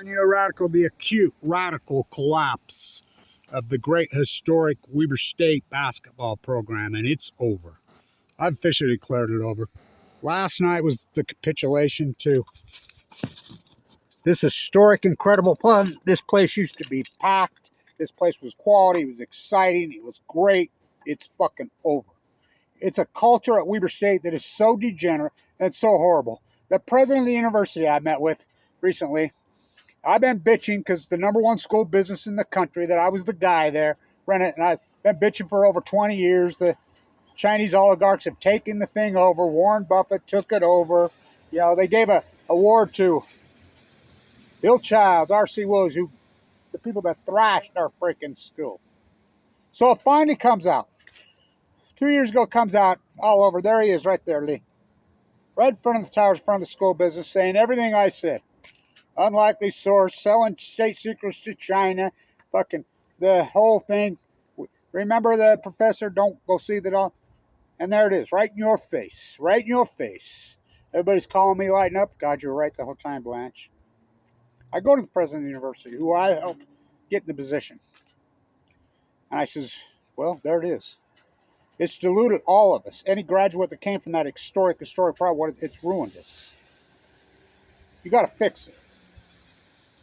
Radical, the acute radical collapse of the great historic Weber State basketball program, and it's over. I've officially declared it over. Last night was the capitulation to this historic, incredible place. This place used to be packed. This place was quality. It was exciting. It was great. It's fucking over. It's a culture at Weber State that is so degenerate and so horrible. The president of the university I met with recently, I've been bitching because the number one school business in the country, that I was the guy there running it, and I've been bitching for over 20 years. The Chinese oligarchs have taken the thing over. Warren Buffett took it over. You know, they gave a award to Bill Childs, R.C. Williams, who the people that thrashed our freaking school. So it finally comes out. 2 years ago, it comes out all over. There he is, right there, Lee. Right in front of the towers, in front of the school business, saying everything I said. Unlikely source, selling state secrets to China, fucking the whole thing. Remember the professor, don't go see that all. And there it is, right in your face, right in your face. Everybody's calling me lighten up. God, you're right the whole time, Blanche. I go to the president of the university, who I helped get in the position. And I says, well, there it is. It's diluted all of us. Any graduate that came from that historic problem, it's ruined us. You got to fix it.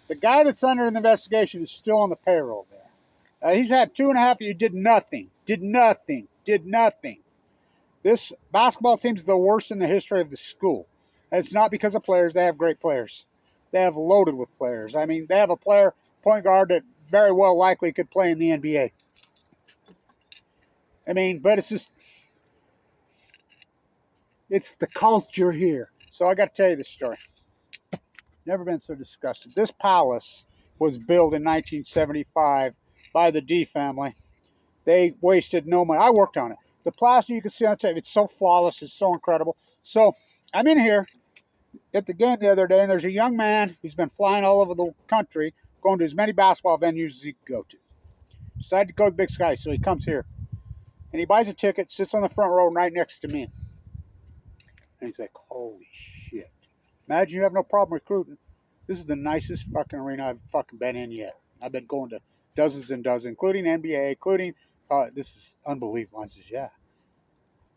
The guy that's under the investigation is still on the payroll there. He's had 2.5 years, did nothing. This basketball team's the worst in the history of the school. And it's not because of players. They have great players. They have loaded with players. I mean, they have a player, point guard, that very well likely could play in the NBA. I mean, but it's just, it's the culture here. So I got to tell you this story. Never been so disgusted. This palace was built in 1975 by the D family. They wasted no money. I worked on it. The plaster you can see on the tape, it's so flawless, it's so incredible. So I'm in here at the game the other day, and there's a young man who's been flying all over the country, going to as many basketball venues as he could go to. Decided to go to the Big Sky, so he comes here. And he buys a ticket, sits on the front row right next to me. And he's like, holy shit. Imagine you have no problem recruiting. This is the nicest fucking arena I've fucking been in yet. I've been going to dozens and dozens, including NBA, including, this is unbelievable. I says, yeah.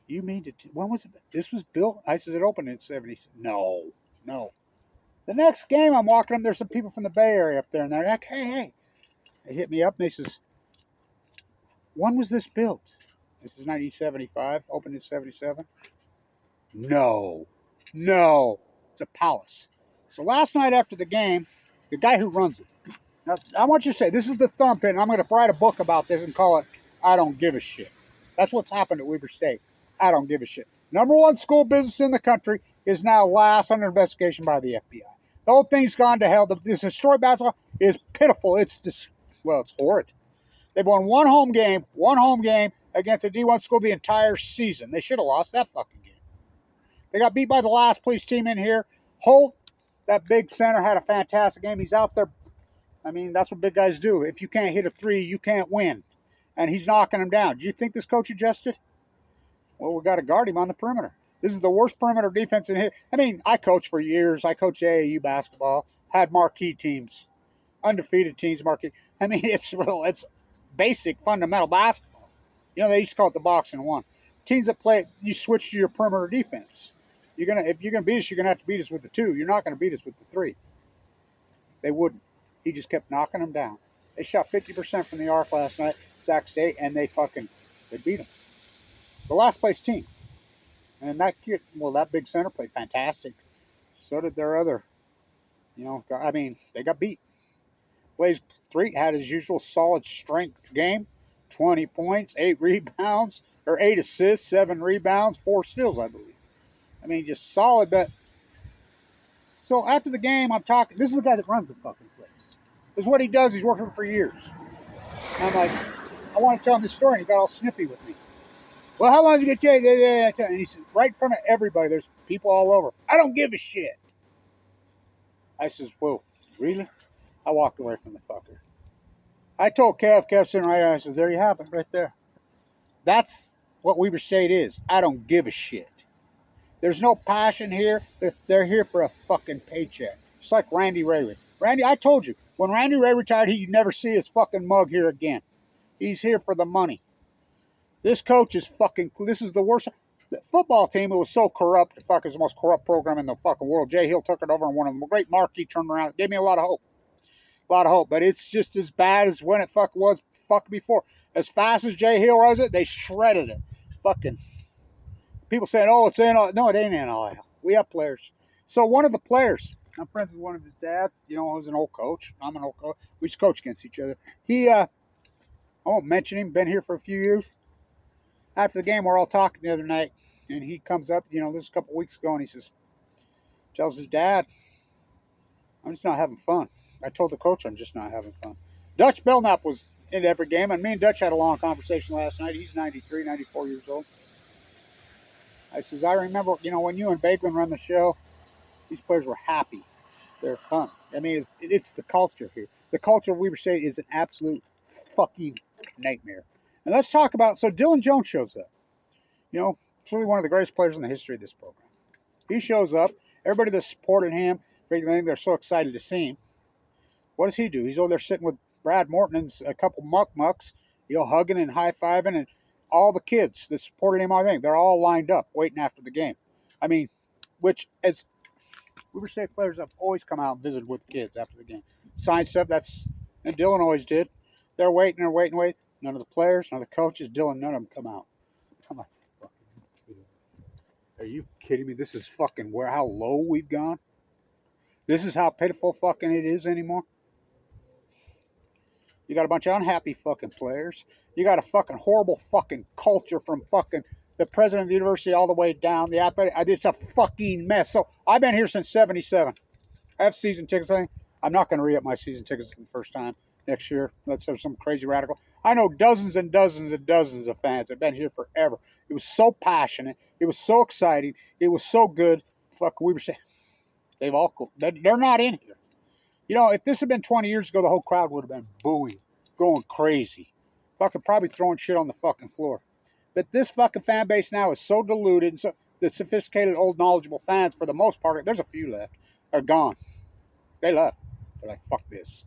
You mean to, when was it? This was built? I says, it opened in 70. No. The next game I'm walking up, there's some people from the Bay Area up there, and they're like, hey. They hit me up, and they says, when was this built? This is 1975, opened in 77. No. It's a palace. So last night after the game, the guy who runs it. Now, I want you to say, this is the thumbprint. I'm going to write a book about this and call it, I Don't Give a Shit. That's what's happened at Weber State. I don't give a shit. Number one school business in the country is now last under investigation by the FBI. The whole thing's gone to hell. This historic basketball is pitiful. It's just, well, it's horrid. They've won one home game against a D1 school the entire season. They should have lost that fucking game. They got beat by the last place team in here. Holt, that big center, had a fantastic game. He's out there. I mean, that's what big guys do. If you can't hit a three, you can't win. And he's knocking them down. Do you think this coach adjusted? Well, we got to guard him on the perimeter. This is the worst perimeter defense in here. I mean, I coached for years. I coached AAU basketball. Had marquee teams. Undefeated teams, marquee. I mean, it's basic, fundamental basketball. You know, they used to call it the box and one. Teams that play, you switch to your perimeter defense. If you're gonna beat us, you're gonna have to beat us with the two. You're not gonna beat us with the three. They wouldn't. He just kept knocking them down. They shot 50% from the arc last night, Sac State, and they beat them. The last place team. And that kid, that big center played fantastic. So did their other, they got beat. Blaze 3 had his usual solid strength game. 20 points, 8 rebounds, or 8 assists, 7 rebounds, 4 steals, I believe. I mean, just solid. But so after the game, I'm talking. This is the guy that runs the fucking place. This is what he does. He's worked with him for years. And I'm like, I want to tell him this story. And he got all snippy with me. Well, how long is it going to take? And he said, right in front of everybody, there's people all over. I don't give a shit. I says, whoa, really? I walked away from the fucker. I told Kev sitting right there, I says, there you have it, right there. That's what Weber State is. I don't give a shit. There's no passion here. They're here for a fucking paycheck. Just like Randy Rayward. Randy, I told you, when Randy Ray retired, he'd never see his fucking mug here again. He's here for the money. This coach is fucking, this is the worst. The football team, it was so corrupt. The fuck is the most corrupt program in the fucking world. Jay Hill took it over and won them. Great Markey turned around. It gave me a lot of hope. A lot of hope. But it's just as bad as when it was before. As fast as Jay Hill was it, they shredded it. Fucking people saying, oh, it's NIL. No, it ain't NIL. We have players. So one of the players, I'm friends with one of his dads, who's an old coach. I'm an old coach. We just coach against each other. I won't mention him, been here for a few years. After the game, we're all talking the other night, and he comes up, this was a couple weeks ago, and he tells his dad, I'm just not having fun. I told the coach I'm just not having fun. Dutch Belknap was in every game, and me and Dutch had a long conversation last night. He's 93, 94 years old. I says, I remember, when you and Baglin run the show, these players were happy. They're fun. I mean, it's the culture here. The culture of Weber State is an absolute fucking nightmare. And let's talk about, so Dylan Jones shows up. Truly one of the greatest players in the history of this program. He shows up. Everybody that supported him, they're so excited to see him. What does he do? He's over there sitting with Brad Morton and a couple mucks, hugging and high-fiving, and all the kids that supported him, I think, they're all lined up waiting after the game. I mean, which, as Weber State players have always come out and visited with the kids after the game. Signed stuff, and Dylan always did. They're waiting. None of the players, none of the coaches, Dylan, none of them come out. I'm like, are you kidding me? This is fucking how low we've gone? This is how pitiful fucking it is anymore? You got a bunch of unhappy fucking players. You got a fucking horrible fucking culture from fucking the president of the university all the way down. The athletic, it's a fucking mess. So I've been here since 77. I have season tickets. I'm not going to re-up my season tickets for the first time next year. Let's have some crazy radical. I know dozens and dozens and dozens of fans that have been here forever. It was so passionate. It was so exciting. It was so good. Fuck, we were saying, they're not in here. If this had been 20 years ago, the whole crowd would have been booing, going crazy. Fucking probably throwing shit on the fucking floor. But this fucking fan base now is so diluted, and so the sophisticated, old, knowledgeable fans, for the most part, there's a few left, are gone. They left. They're like, fuck this.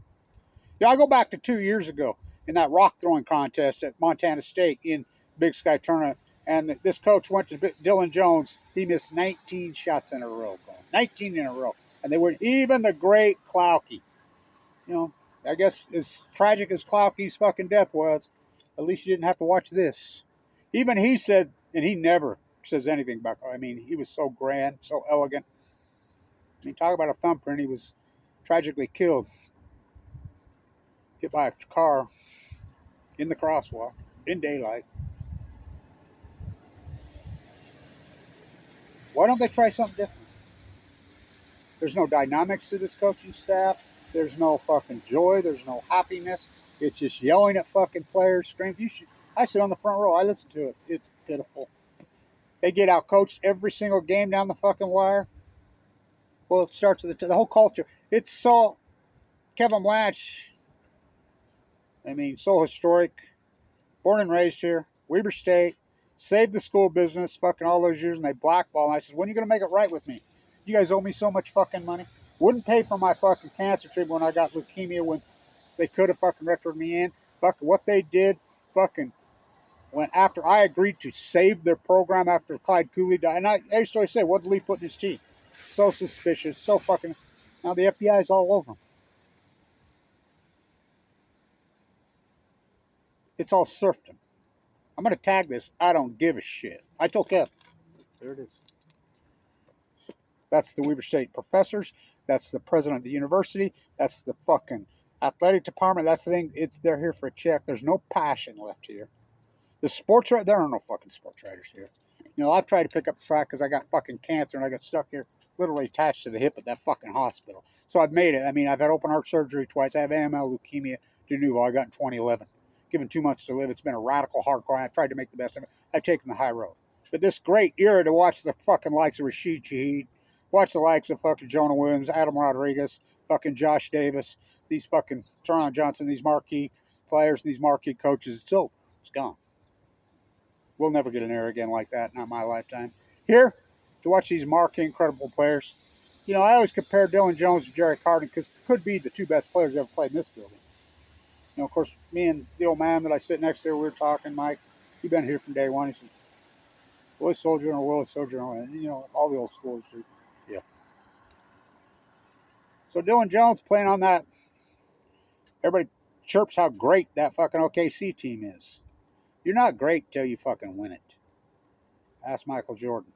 I go back to 2 years ago in that rock throwing contest at Montana State in Big Sky Tournament, and this coach went to Dylan Jones. He missed 19 shots in a row. 19 in a row. And they were even the great Klauke. I guess as tragic as Klauke's fucking death was, at least you didn't have to watch this. Even he said, and he never says anything about, he was so grand, so elegant. Talk about a thumbprint. He was tragically killed. Hit by a car in the crosswalk, in daylight. Why don't they try something different? There's no dynamics to this coaching staff. There's no fucking joy. There's no happiness. It's just yelling at fucking players, screaming. I sit on the front row. I listen to it. It's pitiful. They get out coached every single game down the fucking wire. Well, it starts with the whole culture. It's so Kevin Blanche. So historic. Born and raised here. Weber State. Saved the school business fucking all those years, and they blackball. And I said, when are you going to make it right with me? You guys owe me so much fucking money. Wouldn't pay for my fucking cancer treatment when I got leukemia when they could have fucking rectored me in. Fucking what they did fucking when after I agreed to save their program after Clyde Cooley died. And I used to always say, what did Lee put in his tea? So suspicious. So fucking... Now the FBI is all over him. It's all serfdom. I'm going to tag this. I don't give a shit. I told Kev. There it is. That's the Weber State professors. That's the president of the university. That's the fucking athletic department. That's the thing. They're here for a check. There's no passion left here. The sports writers, there are no fucking sports writers here. I've tried to pick up the slack because I got fucking cancer and I got stuck here literally attached to the hip at that fucking hospital. So I've made it. I've had open heart surgery twice. I have AML leukemia de novo. I got in 2011. Given 2 months to live. It's been a radical hardcore. I've tried to make the best of it. I've taken the high road. But this great era to watch the fucking likes of Rashid Shaheed, watch the likes of fucking Jonah Williams, Adam Rodriguez, fucking Josh Davis, these fucking Teron Johnson, these marquee players, and these marquee coaches. It's over. It's gone. We'll never get an era again like that. Not my lifetime. Here, to watch these marquee, incredible players You know, I always compare Dylan Jones to Jerry Carden because could be the two best players ever played in this building. You know, of course, me and the old man that I sit next to, we were talking, Mike. He'd been here from day one. He said, Willie Soldier and Willie Soldier, and you know, all the old schools too. Yeah. So Dylan Jones playing on that. Everybody chirps how great that fucking OKC team is. You're not great till you fucking win it. Ask Michael Jordan.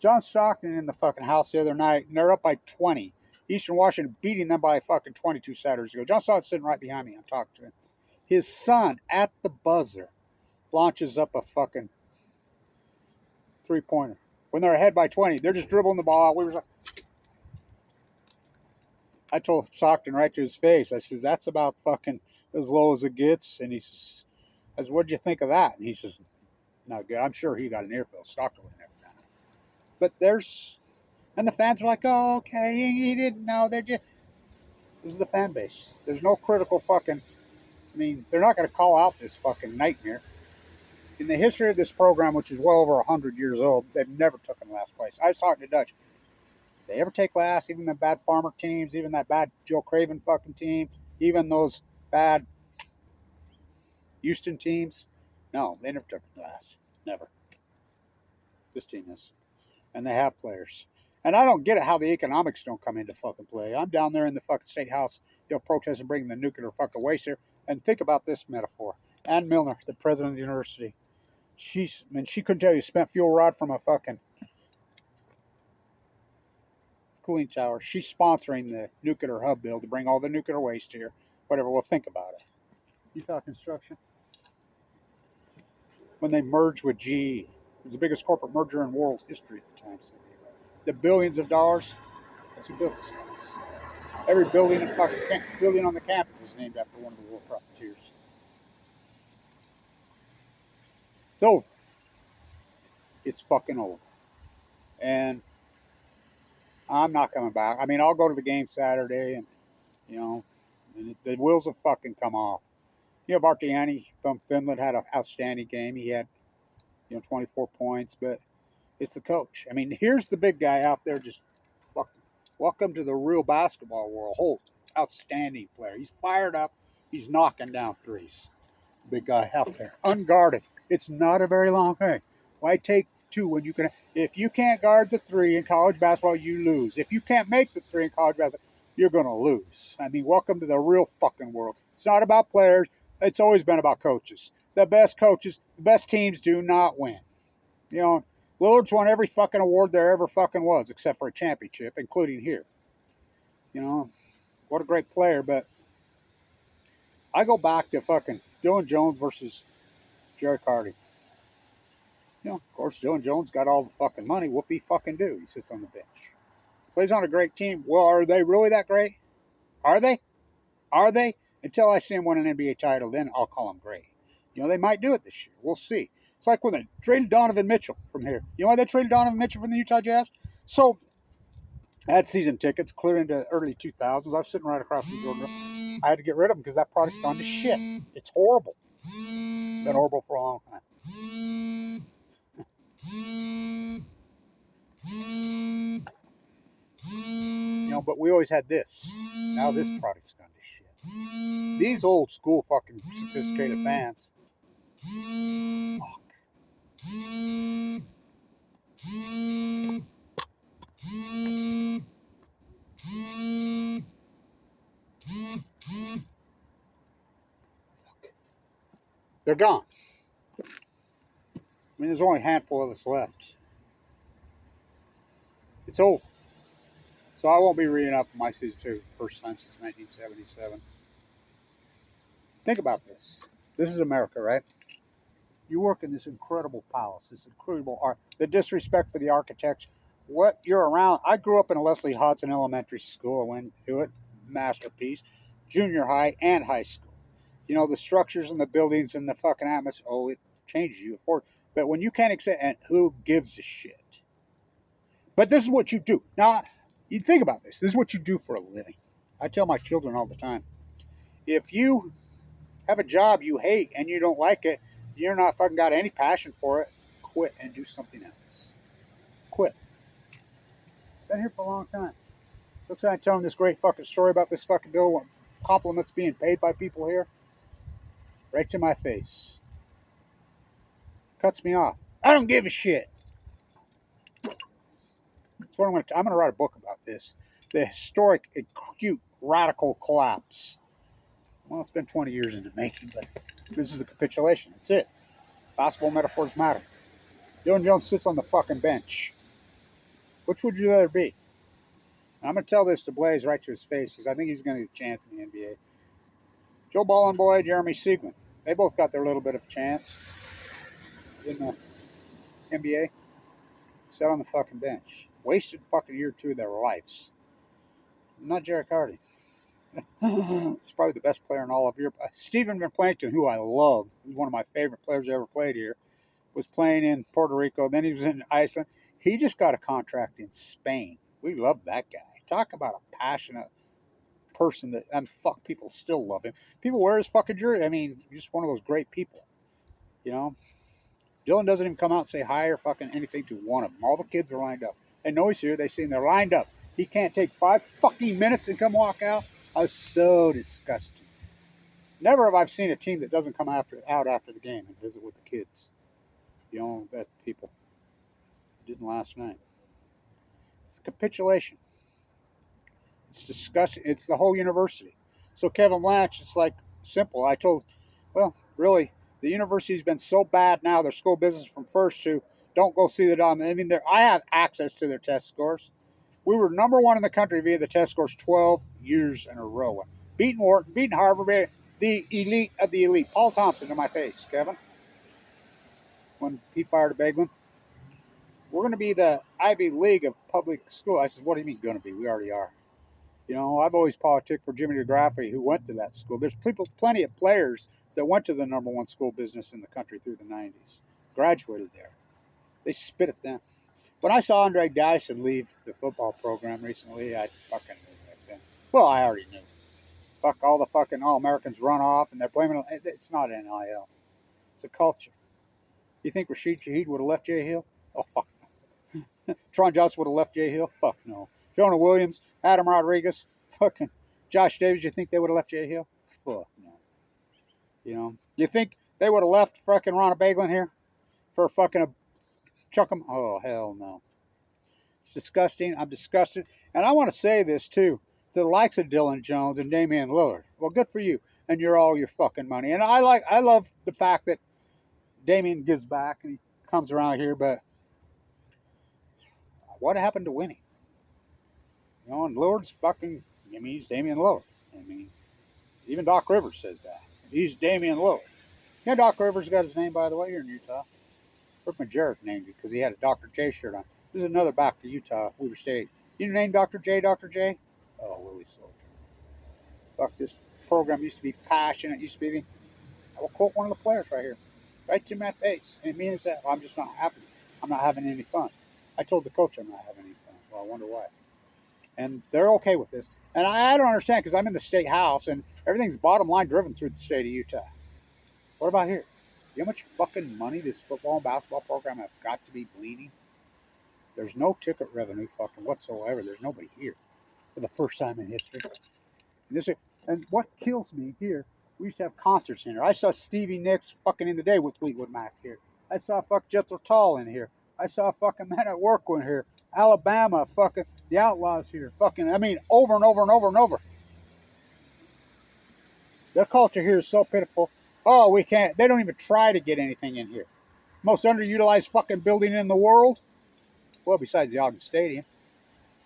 John Stockton in the fucking house the other night, and they're up by 20. Eastern Washington beating them by fucking 22 Saturdays ago. John Stockton's sitting right behind me. I'm talking to him. His son, at the buzzer, launches up a fucking three-pointer. When they're ahead by 20, they're just dribbling the ball. I told Stockton right to his face, I says, that's about fucking as low as it gets. And he says, what'd you think of that? And he says, not good. I'm sure he got an earful. Stockton would have never done it. But and the fans are like, oh, okay, he didn't know. They're just, this is the fan base. There's no critical fucking, I mean, they're not going to call out this fucking nightmare. In the history of this program, which is well over 100 years old, they've never taken last place. I was talking to Dutch. They ever take last, even the bad Farmer teams, even that bad Joe Craven fucking team, even those bad Houston teams? No, they never took last. Never. This team is. And they have players. And I don't get it how the economics don't come into fucking play. I'm down there in the fucking state house, protesting bringing the nuclear fucking waste here. And think about this metaphor. Ann Milner, the president of the university, she couldn't tell you spent fuel rod from a fucking cooling tower. She's sponsoring the nuclear hub bill to bring all the nuclear waste here. Whatever, we'll think about it. Utah Construction. When they merged with GE, it was the biggest corporate merger in world history at the time. The billions of dollars, that's who built this place. Every building on the campus is named after one of the world profiteers. It's over. It's fucking over. And I'm not coming back. I mean, I'll go to the game Saturday, and the wheels will fucking come off. Vartiani from Finland had an outstanding game. He had 24 points, but it's the coach. I mean, here's the big guy out there just fucking welcome to the real basketball world. Holt, outstanding player. He's fired up. He's knocking down threes. Big guy out there, unguarded. It's not a very long thing. Why take two when you can? If you can't guard the three in college basketball, you lose. If you can't make the three in college basketball, you're going to lose. I mean, welcome to the real fucking world. It's not about players. It's always been about coaches. The best coaches, the best teams do not win. Lillard's won every fucking award there ever fucking was, except for a championship, including here. What a great player, but I go back to fucking Dylan Jones versus Jerry Carden. Of course, Dylan Jones got all the fucking money. Whoopie fucking do. He sits on the bench. Plays on a great team. Well, are they really that great? Are they? Are they? Until I see him win an NBA title, then I'll call them great. They might do it this year. We'll see. It's like when they traded Donovan Mitchell from here. You know why they traded Donovan Mitchell from the Utah Jazz? So, I had season tickets clear into early 2000s. I was sitting right across from Jordan. I had to get rid of them because that product's gone to shit. It's horrible. It's been horrible for a long time. But we always had this. Now this product's gone to shit. These old school fucking sophisticated fans. Fuck. They're gone. I mean, there's only a handful of us left. It's over. So I won't be reading up my season 2 first time since 1977. Think about this. This is America, right? You work in this incredible palace, this incredible art, the disrespect for the architects. What you're around. I grew up in a Leslie Hodson Elementary School. I went to it, masterpiece, junior high and high school. The structures and the buildings and the fucking atmosphere. Oh, it changes you. But when you can't accept, and who gives a shit? But this is what you do. Now, you think about this. This is what you do for a living. I tell my children all the time, if you have a job you hate and you don't like it, you're not fucking got any passion for it, quit and do something else. Quit. Been here for a long time. Looks like I'm telling this great fucking story about this fucking bill. Compliments being paid by people here. Right to my face. Cuts me off. I don't give a shit. That's what I'm going to write a book about this. The historic, acute, radical collapse. Well, it's been 20 years in the making, but this is a capitulation. That's it. Basketball metaphors matter. Dylan Jones sits on the fucking bench. Which would you rather be? I'm going to tell this to Blaze right to his face because I think he's going to get a chance in the NBA. Joe Ballin Boy, Jeremy Siegel. They both got their little bit of chance in the NBA. Sat on the fucking bench. Wasted fucking year or two of their lives. Not Jarek Hardy. He's probably the best player in all of Europe. Stephen Van Plankton, who I love, he's one of my favorite players I ever played here, was playing in Puerto Rico. Then he was in Iceland. He just got a contract in Spain. We love that guy. Talk about a passionate person that, and fuck, people still love him. People wear his fucking jersey. I mean, he's just one of those great people. You know? Dylan doesn't even come out and say hi or fucking anything to one of them. All the kids are lined up. They know he's here. They see him. They're lined up. He can't take 5 fucking minutes and come walk out. I was so disgusted. Never have I seen a team that doesn't come out after the game and visit with the kids. You know, that people. It didn't last night. It's a capitulation. It's disgusting. It's the whole university. So Kevin Blanche, it's like simple. I told, well, really, the university's been so bad now, their school business from first to don't go see the dom. I mean, I have access to their test scores. We were number one in the country via the test scores 12 years in a row. Beating Wharton, beating Harvard, the elite of the elite. Paul Thompson to my face, Kevin. When he fired a Beglin. We're going to be the Ivy League of public school. I said, what do you mean going to be? We already are. You know, I've always politicked for Jimmy DeGraffi, who went to that school. There's plenty of players that went to the number one school business in the country through the 90s. Graduated there. They spit at them. When I saw Andre Dyson leave the football program recently, I fucking knew that then. Well, I already knew. Fuck, all the fucking All-Americans run off, and they're blaming it. It's not NIL. It's a culture. You think Rashid Shaheed would have left Jay Hill? Oh, fuck no. Tron Johnson would have left Jay Hill? Fuck no. Jonah Williams, Adam Rodriguez, fucking Josh Davis, you think they would have left Jay Hill? Fuck no. You know, you think they would have left fucking Ron Baglin here for fucking a chuck him? Oh, hell no. It's disgusting. I'm disgusted. And I want to say this, too, to the likes of Dylan Jones and Damian Lillard. Well, good for you. And you're all your fucking money. And I love the fact that Damian gives back and he comes around here, but what happened to winning? You know, and Lillard's fucking, I mean, he's Damian Lillard. I mean, even Doc Rivers says that. He's Damian Lillard. You know, Doc Rivers got his name, by the way, here in Utah. Rick Majerick named it because he had a Dr. J shirt on. This is another back to Utah, Weber State. You name Dr. J, Dr. J? Oh, Willie Soldier. Fuck, this program used to be passionate. It used to be, I will quote one of the players right here. Right to my face. And it means that I'm just not happy. I'm not having any fun. I told the coach I'm not having any fun. Well, I wonder why. And they're okay with this. And I don't understand because I'm in the state house and everything's bottom line driven through the state of Utah. What about here? You know how much fucking money this football and basketball program have got to be bleeding? There's no ticket revenue fucking whatsoever. There's nobody here for the first time in history. And what kills me here, we used to have concerts in here. I saw Stevie Nicks fucking in the day with Fleetwood Mac here. I saw fucking Jethro Tull in here. I saw fucking Men at Work in here. Alabama, fucking the Outlaws here. Fucking, I mean, over and over and over and over. Their culture here is so pitiful. Oh, we can't, they don't even try to get anything in here. Most underutilized fucking building in the world. Well, besides the Ogden Stadium.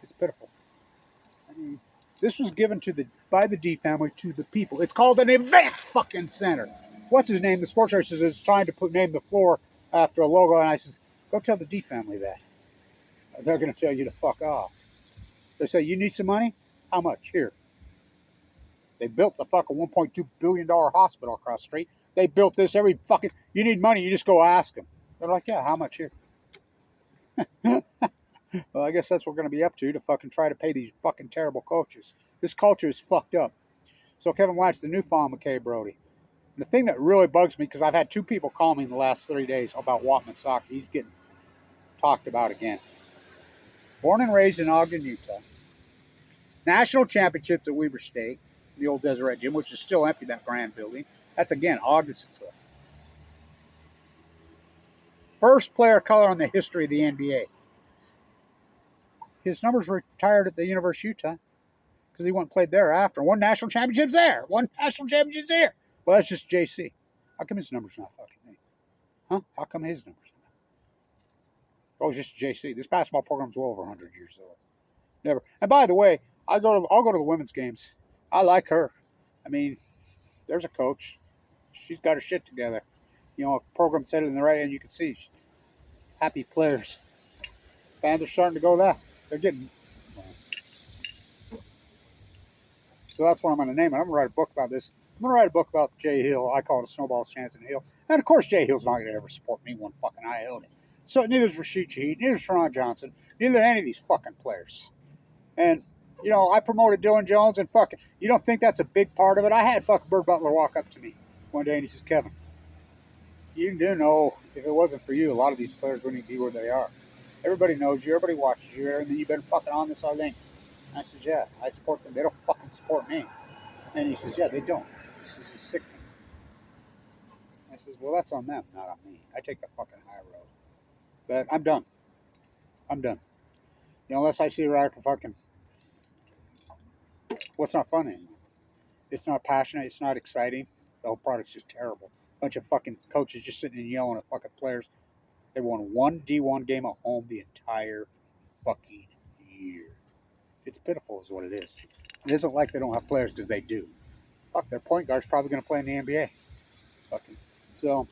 It's pitiful. I mean, this was given by the D family to the people. It's called an event fucking center. What's his name? The sports writer says is trying to name the floor after a logo. And I says, go tell the D family that. They're going to tell you to fuck off. They say, you need some money? How much? Here. They built the fucking $1.2 billion hospital across the street. They built this every fucking, you need money, you just go ask them. They're like, yeah, how much here? Well, I guess that's what we're going to be up to fucking try to pay these fucking terrible coaches. This culture is fucked up. So Kevin Blanche, the new Fawn McKay Brody. And the thing that really bugs me, because I've had 2 people call me in the last 3 days about Wat Masaki. He's getting talked about again. Born and raised in Ogden, Utah. National championships at Weber State, the old Deseret Gym, which is still empty, that brand building. That's, again, August 5th. First player of color in the history of the NBA. His numbers retired at the University of Utah because he went and played there after. Won national championships there. Won national championships there. Well, that's just JC. How come his numbers not fucking me? Huh? How come his numbers not? Oh, it's just JC. This basketball program's well over 100 years old. Never. And by the way, I'll go to the women's games. I like her. I mean, there's a coach. She's got her shit together. You know, a program's headed in the right, and you can see happy players. Fans are starting to go that. They're getting. So that's what I'm going to name it. I'm going to write a book about this. I'm going to write a book about Jay Hill. I call it A Snowball's Chance in the Hill. And of course, Jay Hill's not going to ever support me one fucking iota. So neither is Rashid Shaheed, neither is Sharon Johnson, neither any of these fucking players. And, you know, I promoted Dylan Jones and fucking, you don't think that's a big part of it? I had fucking Bird Butler walk up to me one day and he says, Kevin, you do know if it wasn't for you, a lot of these players wouldn't be where they are. Everybody knows you, everybody watches you, and then you've been fucking on this all day. I said, yeah, I support them. They don't fucking support me. And he says, yeah, they don't. He says, it's sick. I says, well, that's on them, not on me. I take the fucking high road. But I'm done. I'm done. You know, unless I see a radical fucking, what's not fun anymore? It's not passionate. It's not exciting. The whole product's just terrible. Bunch of fucking coaches just sitting and yelling at fucking players. They won one D1 game at home the entire fucking year. It's pitiful is what it is. It isn't like they don't have players because they do. Fuck, their point guard's probably going to play in the NBA. Fucking. So,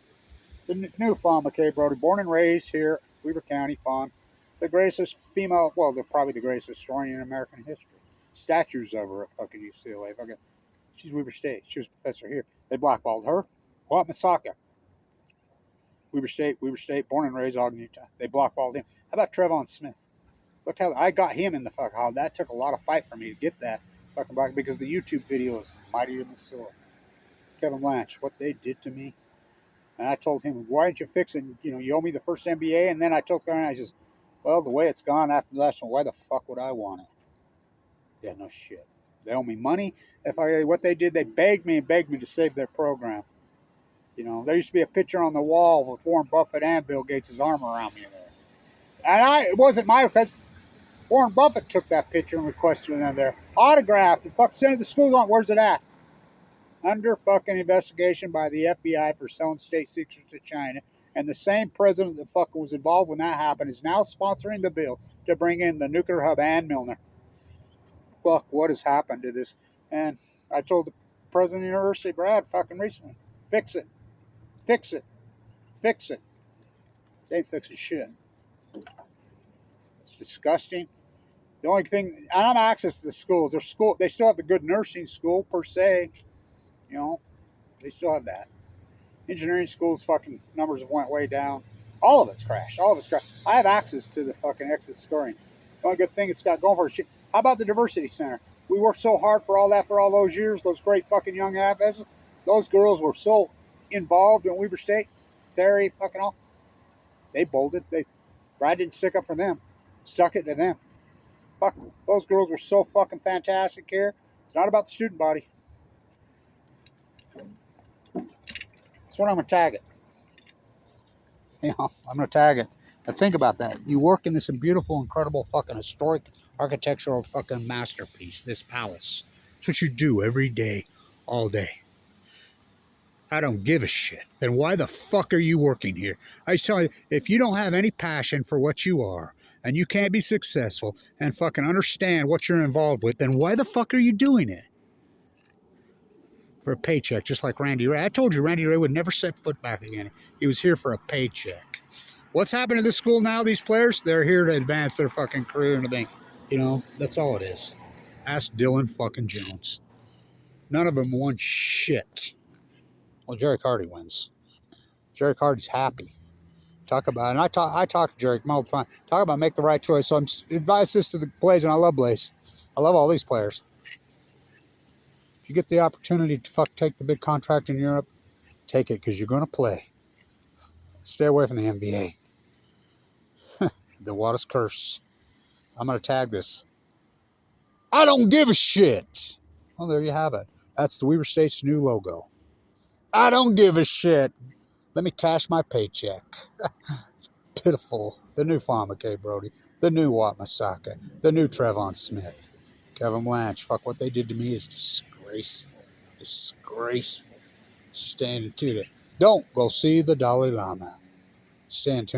the new Fawn McKay Brody, born and raised here, Weber County, Fawn. The greatest female, well, they're probably the greatest historian in American history. Statues of her at fucking UCLA. Fucking, she's Weber State. She was a professor here. They blackballed her. Walt Misaka. Weber State, born and raised Ogden, Utah. They blackballed him. How about Trevon Smith? Look how I got him in the fuck. How that took a lot of fight for me to get that fucking back because the YouTube video is mightier than the sword. Kevin Blanche, what they did to me. And I told him, why didn't you fix it? You know, you owe me the first NBA. And then I told him, I says, well, the way it's gone after the last one, why the fuck would I want it? Yeah, no shit. They owe me money. What they did, they begged me to save their program. You know, there used to be a picture on the wall with Warren Buffett and Bill Gates' arm around me there. And it wasn't my request. Warren Buffett took that picture and requested it in there. Autographed. And fuck, sent it to school on. Where's it at? Under fucking investigation by the FBI for selling state secrets to China. And the same president that fucking was involved when that happened is now sponsoring the bill to bring in the nuclear hub and Milner. Fuck, what has happened to this? And I told the president of the university, Brad, fucking recently, fix it. Fix it. Fix it. They ain't fixing shit. It's disgusting. The only thing, I don't have access to the schools. They still have the good nursing school per se. You know, they still have that. Engineering schools, fucking numbers have went way down. All of it's crashed. All of it's crashed. I have access to the fucking exit scoring. The only good thing it's got going for it. How about the diversity center? We worked so hard for all that for all those years. Those great fucking young athletes. Those girls were so involved in Weber State. Terry, fucking all. They bolted. Brad didn't stick up for them. Stuck it to them. Fuck, those girls were so fucking fantastic here. It's not about the student body. That's what I'm going to tag it. You know, I'm going to tag it. Now think about that. You work in this beautiful, incredible, fucking historic architectural fucking masterpiece, this palace. That's what you do every day, all day. I don't give a shit. Then why the fuck are you working here? I tell you, if you don't have any passion for what you are, and you can't be successful, and fucking understand what you're involved with, then why the fuck are you doing it? For a paycheck, just like Randy Ray. I told you Randy Ray would never set foot back again. He was here for a paycheck. What's happened to this school now, these players? They're here to advance their fucking career and everything. You know, that's all it is. Ask Dylan fucking Jones. None of them won shit. Well, Jerry Carty wins. Jerry Carty's happy. Talk about it. And I talk to Jerry all the time. Talk about make the right choice. So I'm advise this to the Blaze, and I love Blaze. I love all these players. If you get the opportunity to take the big contract in Europe, take it because you're going to play. Stay away from the NBA. The Waters curse. I'm going to tag this. I don't give a shit. Well, there you have it. That's the Weber State's new logo. I don't give a shit. Let me cash my paycheck. Pitiful. The new Farmer K. Brody. The new Watt Masaka. The new Trevon Smith. Kevin Blanche. Fuck, what they did to me is disgraceful. Disgraceful. Stand tuned. Don't go see the Dalai Lama. Stand tuned.